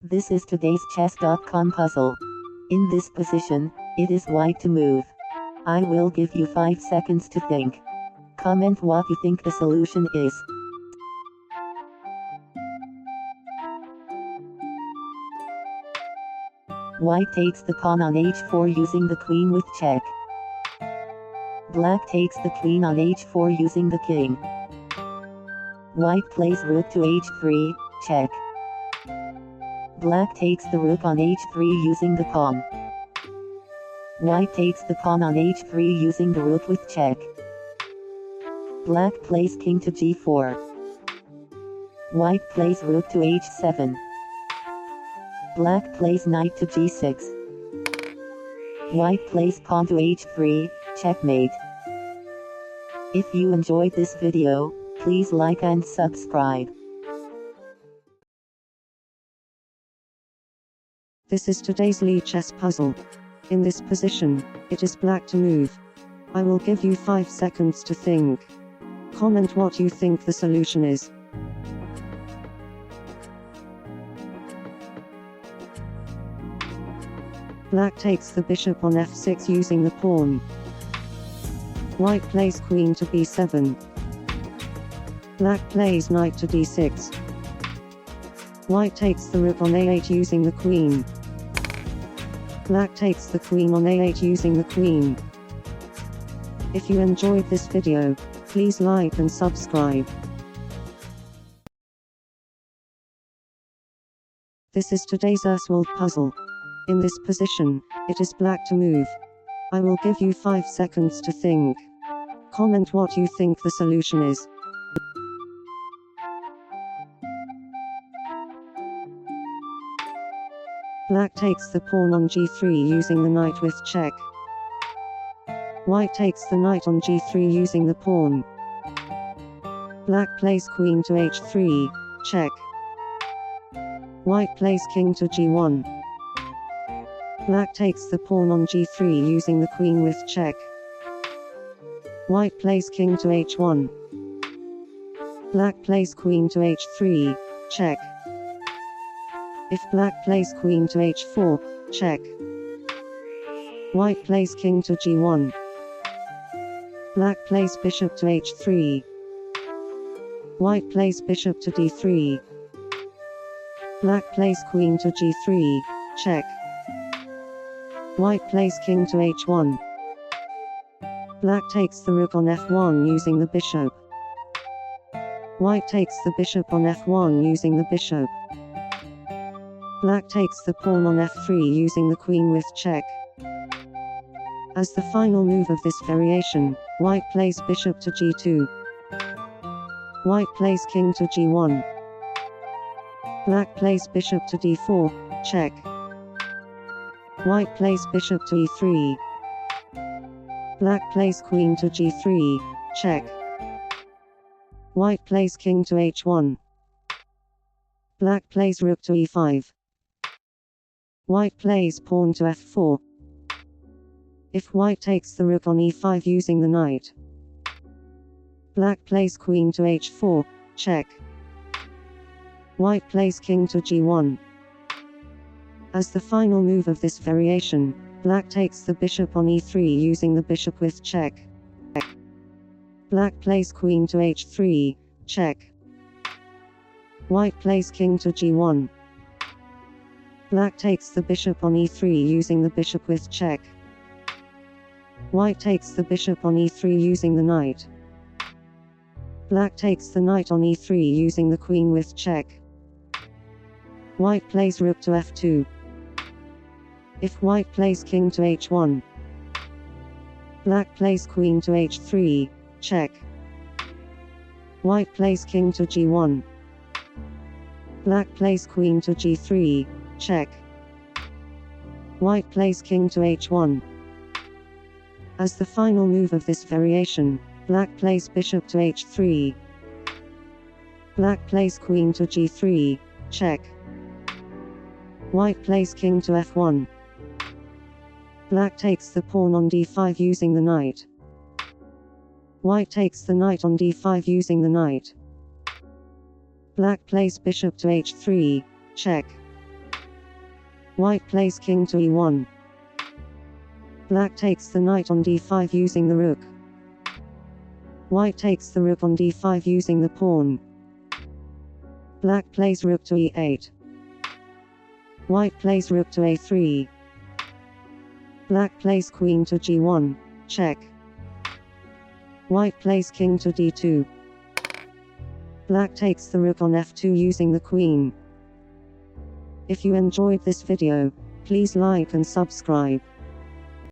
This is today's chess.com puzzle. In this position, it is white to move. I will give you 5 seconds to think. Comment what you think the solution is. White takes the pawn on h4 using the queen with check. Black takes the queen on h4 using the king. White plays rook to h3, check. Black takes the rook on h3 using the pawn. White takes the pawn on h3 using the rook with check. Black plays king to g4. White plays rook to h7. Black plays knight to g6. White plays pawn to h3, checkmate. If you enjoyed this video, please like and subscribe. This is today's Lichess puzzle. In this position, it is black to move. I will give you 5 seconds to think. Comment what you think the solution is. Black takes the bishop on f6 using the pawn. White plays queen to b7. Black plays knight to d6. White takes the rook on a8 using the queen. Black takes the queen on a8 using the queen. If you enjoyed this video, please like and subscribe. This is today's Auerswald puzzle. In this position, it is black to move. I will give you 5 seconds to think. Comment what you think the solution is. Black takes the pawn on g3 using the knight with check. White takes the knight on g3 using the pawn. Black plays queen to h3, check. White plays king to g1. Black takes the pawn on g3 using the queen with check. White plays king to h1. Black plays queen to h3, check. If black plays queen to h4, check. White plays king to g1. Black plays bishop to h3. White plays bishop to d3. Black plays queen to g3, check. White plays king to h1. Black takes the rook on f1 using the bishop. White takes the bishop on f1 using the bishop. Black takes the pawn on f3 using the queen with check. As the final move of this variation, white plays bishop to g2. White plays king to g1. Black plays bishop to d4, check. White plays bishop to e3. Black plays queen to g3, check. White plays king to h1. Black plays rook to e5. White plays pawn to f4. If white takes the rook on e5 using the knight. Black plays queen to h4, check. White plays king to g1. As the final move of this variation, black takes the bishop on e3 using the bishop with check. Black plays queen to h3, check. White plays king to g1. Black takes the bishop on e3 using the bishop with check. White takes the bishop on e3 using the knight. Black takes the knight on e3 using the queen with check. White plays rook to f2. If white plays king to h1. Black plays queen to h3, check. White plays king to g1. Black plays queen to g3, check. White plays king to h1. As the final move of this variation, black plays bishop to h3. Black plays queen to g3, check. White plays king to f1. Black takes the pawn on d5 using the knight. White takes the knight on d5 using the knight. Black plays bishop to h3, check. White plays king to e1. Black takes the knight on d5 using the rook. White takes the rook on d5 using the pawn. Black plays rook to e8. White plays rook to a3. Black plays queen to g1, check. White plays king to d2. Black takes the rook on f2 using the queen. If you enjoyed this video, please like and subscribe.